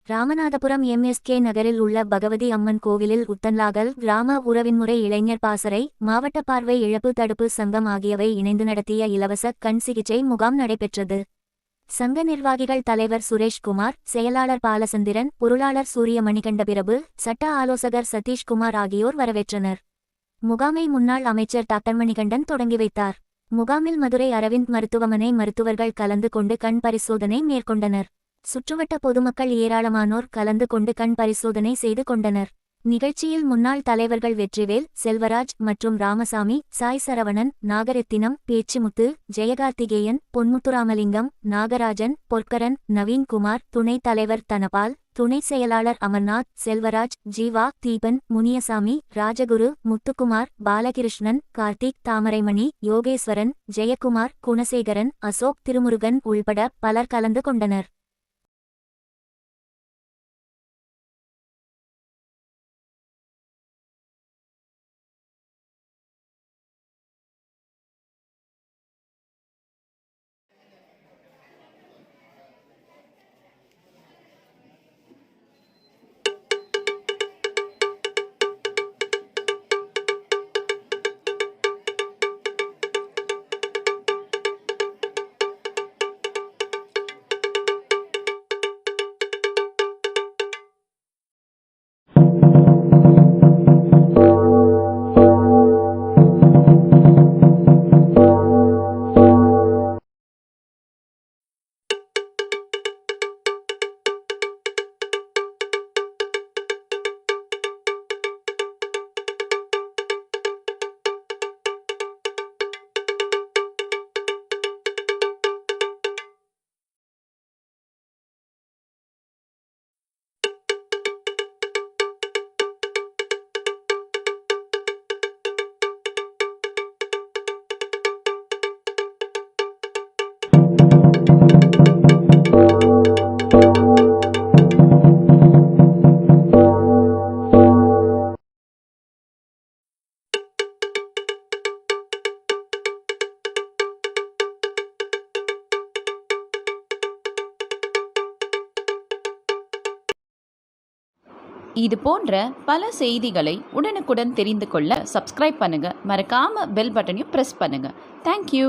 Ramanathapuram MSK நகரில் உள்ள பகவதி அம்மன் கோவிலில் உத்தன்லாகல் கிராம உறவின்முறை இளைஞர் பாசறை மாவட்ட பார்வை இழப்பு தடுப்பு சங்கம் ஆகியவை இணைந்து நடத்திய இலவச கண் சிகிச்சை முகாம் நடைபெற்றது. சங்க நிர்வாகிகள் தலைவர் சுரேஷ்குமார், செயலாளர் பாலசந்திரன், பொருளாளர் சூரிய மணிகண்டபிரபு, சட்ட ஆலோசகர் சதீஷ்குமார் ஆகியோர் வரவேற்றனர். முகாமை முன்னாள் அமைச்சர் டாக்டர் மணிகண்டன் தொடங்கி வைத்தார். முகாமில் மதுரை அரவிந்த் மருத்துவமனை மருத்துவர்கள் கலந்து கொண்டு கண் பரிசோதனை மேற்கொண்டனர். சுற்றுவட்ட பொதுமக்கள் ஏராளமானோர் கலந்து கொண்டு கண் பரிசோதனை செய்து கொண்டனர். நிகழ்ச்சியில் முன்னாள் தலைவர்கள் வெற்றிவேல், செல்வராஜ் மற்றும் ராமசாமி, சாய் சரவணன், நாகரத்தினம், பேச்சிமுத்து, ஜெயகார்த்திகேயன், பொன்முத்துராமலிங்கம், நாகராஜன், பொற்கரன், நவீன்குமார், துணைத் தலைவர் தனபால், துணை செயலாளர் அமர்நாத், செல்வராஜ், ஜீவா, தீபன், முனியசாமி, ராஜகுரு, முத்துக்குமார், பாலகிருஷ்ணன், கார்த்திக், தாமரைமணி, யோகேஸ்வரன், ஜெயக்குமார், குணசேகரன், அசோக், திருமுருகன் உள்பட பலர் கலந்து கொண்டனர். இது போன்ற பல செய்திகளை உடனுக்குடன் தெரிந்து கொள்ள சப்ஸ்கிரைப் பண்ணுங்க. மறக்காம பெல் பட்டனையும் பிரஸ் பண்ணுங்க. தேங்க்யூ.